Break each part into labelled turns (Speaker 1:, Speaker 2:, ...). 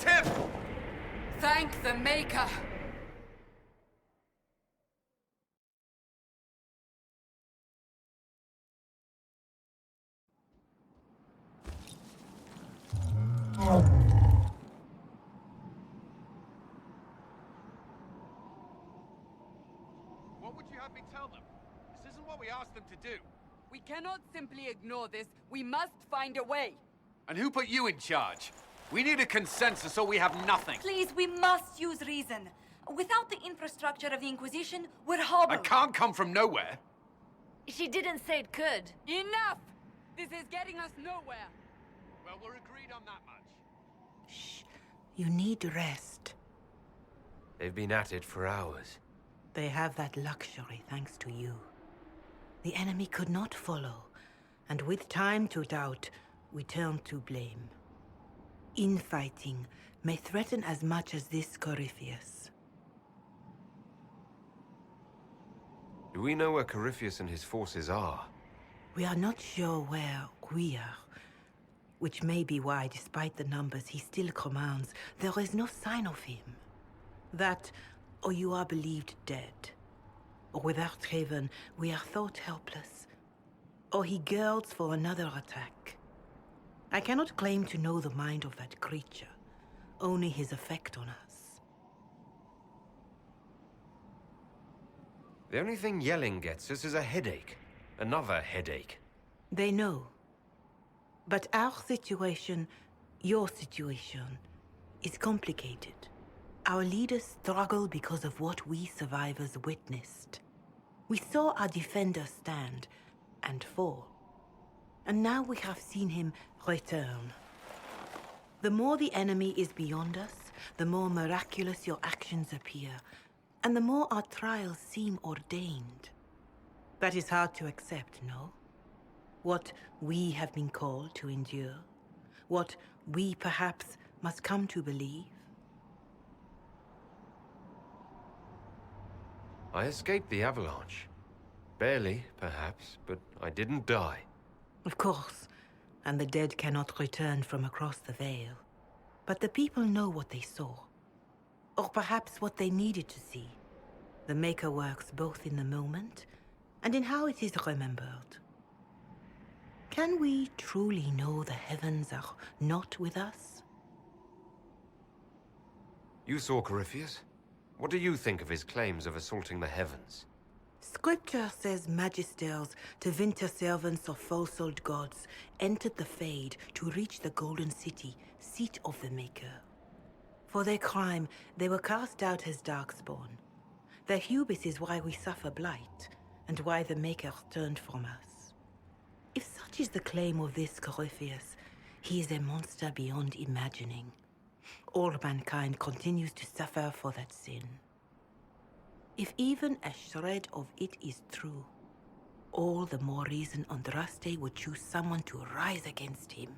Speaker 1: It's him!
Speaker 2: Thank the Maker!
Speaker 1: What would you have me tell them? This isn't what we asked them to do.
Speaker 2: We cannot simply ignore this. We must find a way.
Speaker 1: And who put you in charge? We need a consensus or we have nothing.
Speaker 3: Please, we must use reason. Without the infrastructure of the Inquisition, we're
Speaker 1: I
Speaker 3: hobbled.
Speaker 1: can't come from nowhere.
Speaker 4: She didn't say it could.
Speaker 2: Enough! This is getting us nowhere.
Speaker 1: Well, we're agreed on that much.
Speaker 5: Shh. You need rest.
Speaker 6: They've been at it for hours.
Speaker 5: They have that luxury thanks to you. The enemy could not follow, and with time to doubt, we turn to blame. Infighting may threaten as much as this Corypheus.
Speaker 6: Do we know where Corypheus and his forces are?
Speaker 5: We are not sure where we are, which may be why, despite the numbers he still commands, there is no sign of him. That, or you are believed dead. Or without Raven, we are thought helpless. Or he girds for another attack. I cannot claim to know the mind of that creature, only his effect on us.
Speaker 6: The only thing yelling gets us is a headache. Another headache.
Speaker 5: They know. But our situation, your situation, is complicated. Our leaders struggle because of what we survivors witnessed. We saw our defender stand and fall. And now we have seen him return. The more the enemy is beyond us, the more miraculous your actions appear, and the more our trials seem ordained. That is hard to accept, no? What we have been called to endure, what we perhaps must come to believe.
Speaker 6: I escaped the avalanche. Barely, perhaps, but I didn't die.
Speaker 5: Of course, and the dead cannot return from across the veil. But the people know what they saw. Or perhaps what they needed to see. The Maker works both in the moment and in how it is remembered. Can we truly know the heavens are not with us?
Speaker 6: You saw Corypheus? What do you think of his claims of assaulting the heavens?
Speaker 5: Scripture says magisters, winter servants of false-old gods, entered the Fade to reach the Golden City, seat of the Maker. For their crime, they were cast out as darkspawn. Their hubris is why we suffer blight, and why the Maker turned from us. If such is the claim of this Corypheus, he is a monster beyond imagining. All mankind continues to suffer for that sin. If even a shred of it is true, all the more reason Andraste would choose someone to rise against him.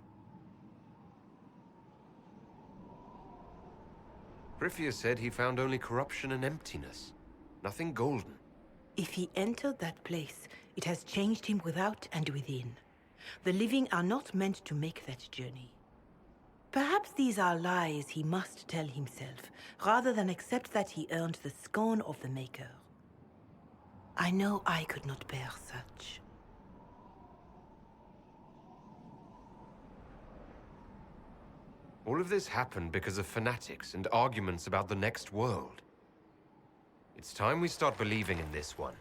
Speaker 6: Corypheus said he found only corruption and emptiness. Nothing golden.
Speaker 5: If he entered that place, it has changed him without and within. The living are not meant to make that journey. Perhaps these are lies he must tell himself, rather than accept that he earned the scorn of the Maker. I know I could not bear such.
Speaker 6: All of this happened because of fanatics and arguments about the next world. It's time we start believing in this one.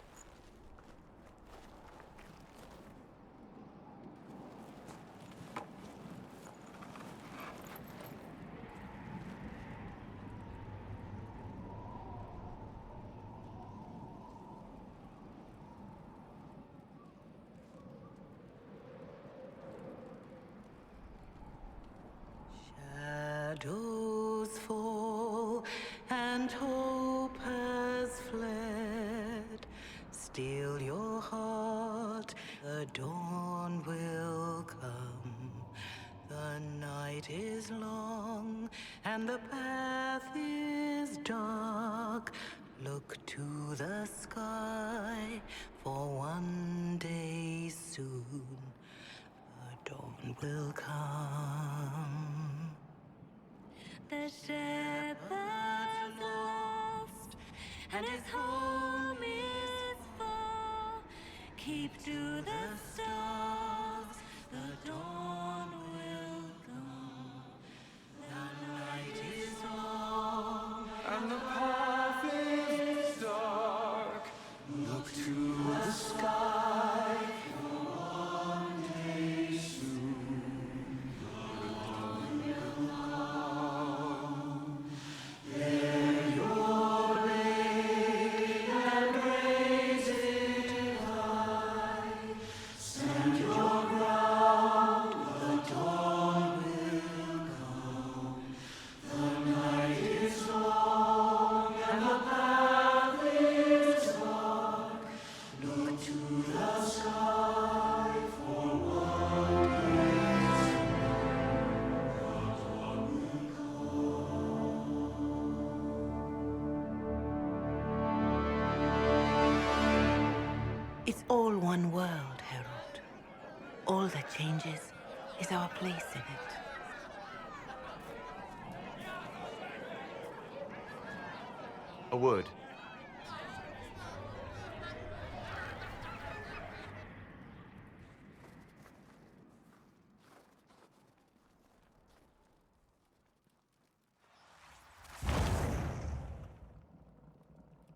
Speaker 5: Shadows fall and hope has fled. Still your heart, the dawn will come. The night is long and the path is dark. Look to the sky, for one day soon the dawn will come.
Speaker 3: The a shepherd lost, and his home is far. Keep to the stars, the dawn will come. The night is long,
Speaker 7: and the path is dark. Look to the sky, for one day soon the dawn will come. There your blade and raise it high. Stand your ground, the dawn will come. The night is long and the path is dark. Look to the sky, for one day soon the dawn will come.
Speaker 5: It's all one world, Herald. All that changes is our place in it.
Speaker 6: A word.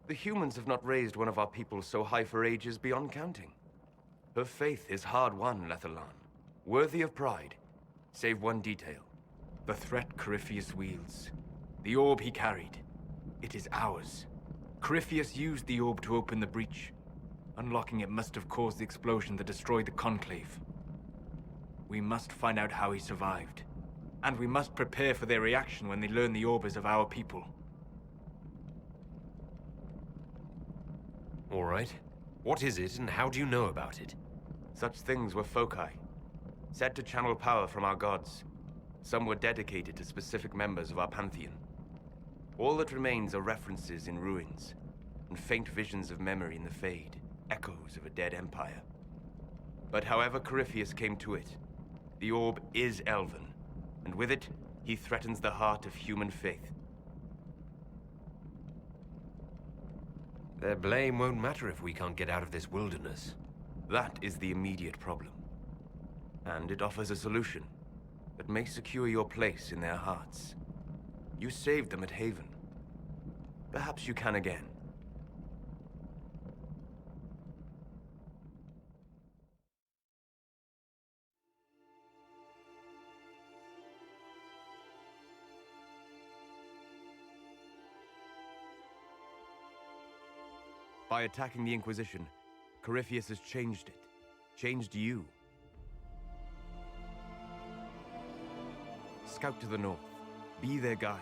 Speaker 6: The humans have not raised one of our people so high for ages beyond counting. Her faith is hard-won, Lethalan. Worthy of pride, save one detail. The threat Corypheus wields. The orb he carried. It is ours. Corypheus used the orb to open the breach. Unlocking it must have caused the explosion that destroyed the Conclave. We must find out how he survived. And we must prepare for their reaction when they learn the orb is of our people.
Speaker 8: All right. What is it, and how do you know about it?
Speaker 6: Such things were foci, said to channel power from our gods. Some were dedicated to specific members of our pantheon. All that remains are references in ruins, and faint visions of memory in the Fade, echoes of a dead empire. But however Corypheus came to it, the orb is elven, and with it, he threatens the heart of human faith.
Speaker 8: Their blame won't matter if we can't get out of this wilderness.
Speaker 6: That is the immediate problem. And it offers a solution that may secure your place in their hearts. You saved them at Haven. Perhaps you can again. By attacking the Inquisition, Corypheus has changed it. Changed you. Scout to the north. Be their guide.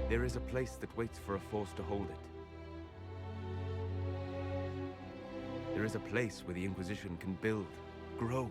Speaker 6: There is a place that waits for a force to hold it. There is a place where the Inquisition can build, grow.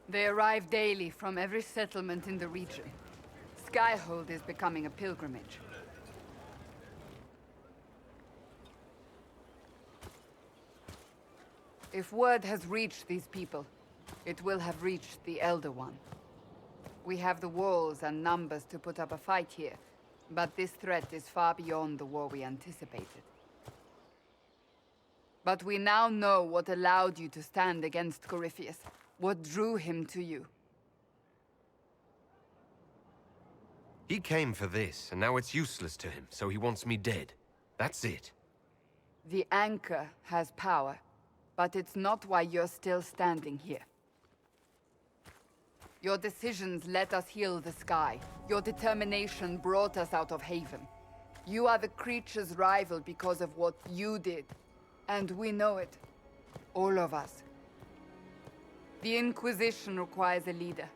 Speaker 2: They arrive daily from every settlement in the region. Skyhold is becoming a pilgrimage. If word has reached these people, it will have reached the Elder One. We have the walls and numbers to put up a fight here, but this threat is far beyond the war we anticipated. But we now know what allowed you to stand against Corypheus, what drew him to you.
Speaker 8: He came for this, and now it's useless to him, so he wants me dead. That's it.
Speaker 2: The Anchor has power, but it's not why you're still standing here. Your decisions let us heal the sky. Your determination brought us out of Haven. You are the creature's rival because of what you did. And we know it. All of us. The Inquisition requires a leader.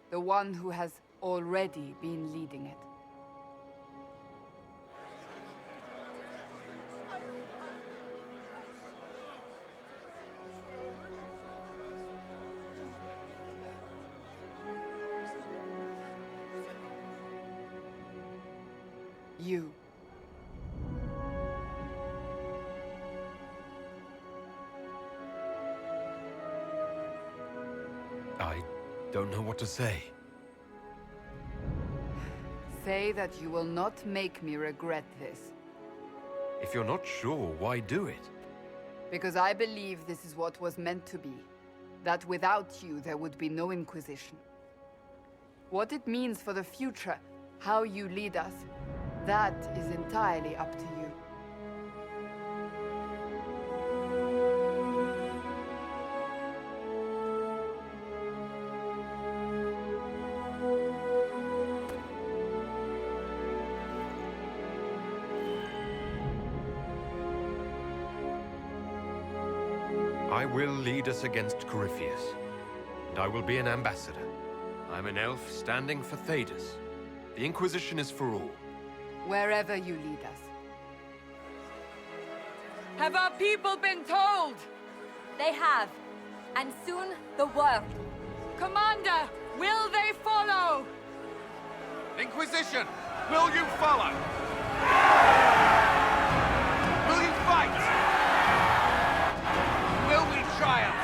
Speaker 2: The one who has already been leading it. You.
Speaker 8: I don't know what to say.
Speaker 2: Say that you will not make me regret this.
Speaker 8: If you're not sure, why do it?
Speaker 2: Because I believe this is what was meant to be. That without you, there would be no Inquisition. What it means for the future, how you lead us, that is entirely up to you.
Speaker 8: I will lead us against Corypheus, and I will be an ambassador. I'm an elf standing for Thedas. The Inquisition is for all.
Speaker 2: Wherever you lead us. Have our people been told?
Speaker 3: They have. And soon, the world.
Speaker 2: Commander, will they follow?
Speaker 1: Inquisition, will you follow? Will you fight? Will we triumph?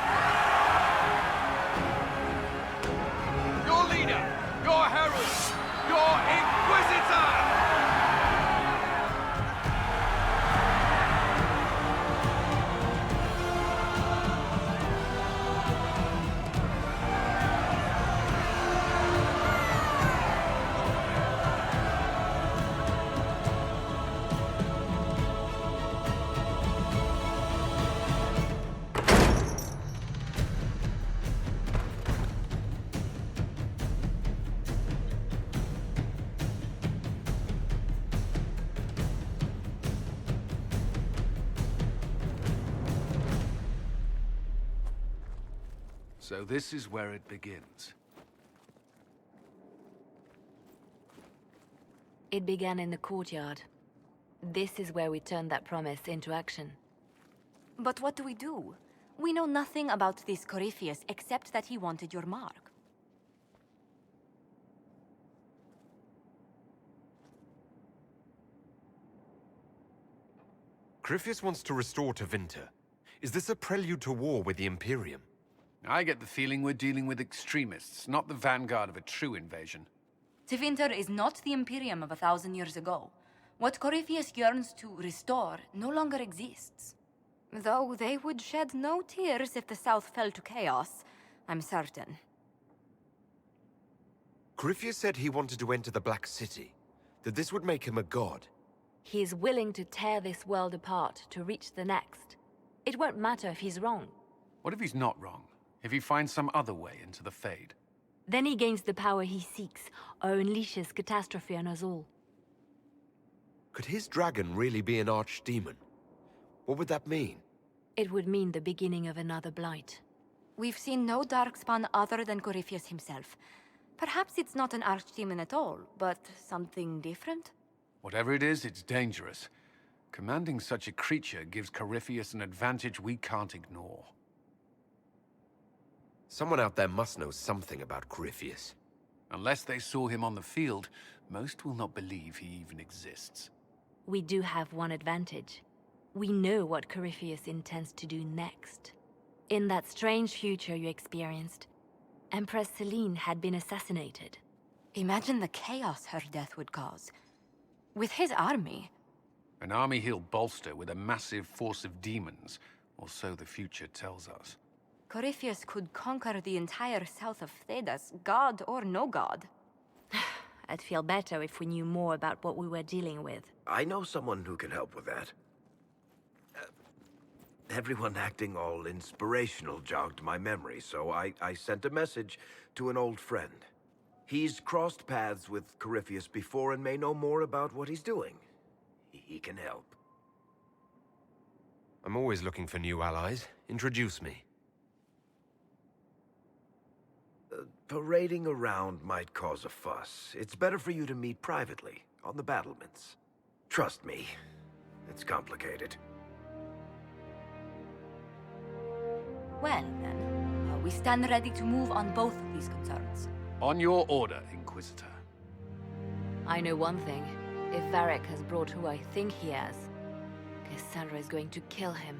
Speaker 1: Your leader, your herald, your Inquisitor! So this is where it begins.
Speaker 4: It began in the courtyard. This is where we turned that promise into action.
Speaker 3: But what do we do? We know nothing about this Corypheus except that he wanted your mark.
Speaker 8: Corypheus wants to restore Tevinter. Is this a prelude to war with the Imperium?
Speaker 1: I get the feeling we're dealing with extremists, not the vanguard of a true invasion.
Speaker 3: Tevinter is not the Imperium of 1,000 years ago. What Corypheus yearns to restore no longer exists. Though they would shed no tears if the South fell to chaos, I'm certain.
Speaker 8: Corypheus said he wanted to enter the Black City, that this would make him a god.
Speaker 4: He is willing to tear this world apart to reach the next. It won't matter if he's wrong.
Speaker 1: What if he's not wrong? If he finds some other way into the Fade?
Speaker 4: Then he gains the power he seeks, or unleashes catastrophe on us all.
Speaker 8: Could his dragon really be an archdemon? What would that mean?
Speaker 4: It would mean the beginning of another blight.
Speaker 3: We've seen no darkspawn other than Corypheus himself. Perhaps it's not an archdemon at all, but something different?
Speaker 1: Whatever it is, it's dangerous. Commanding such a creature gives Corypheus an advantage we can't ignore.
Speaker 8: Someone out there must know something about Corypheus.
Speaker 1: Unless they saw him on the field, most will not believe he even exists.
Speaker 4: We do have one advantage. We know what Corypheus intends to do next. In that strange future you experienced, Empress Selene had been assassinated.
Speaker 3: Imagine the chaos her death would cause. With his army.
Speaker 1: An army he'll bolster with a massive force of demons, or so the future tells us.
Speaker 3: Corypheus could conquer the entire south of Thedas, god or no god.
Speaker 4: I'd feel better if we knew more about what we were dealing with.
Speaker 9: I know someone who can help with that. Everyone acting all inspirational jogged my memory, so I sent a message to an old friend. He's crossed paths with Corypheus before and may know more about what he's doing. He can help.
Speaker 8: I'm always looking for new allies. Introduce me.
Speaker 9: Parading around might cause a fuss. It's better for you to meet privately, on the battlements. Trust me, it's complicated.
Speaker 3: Well, then, we stand ready to move on both of these concerns.
Speaker 1: On your order, Inquisitor.
Speaker 4: I know one thing. If Varric has brought who I think he has, Cassandra is going to kill him.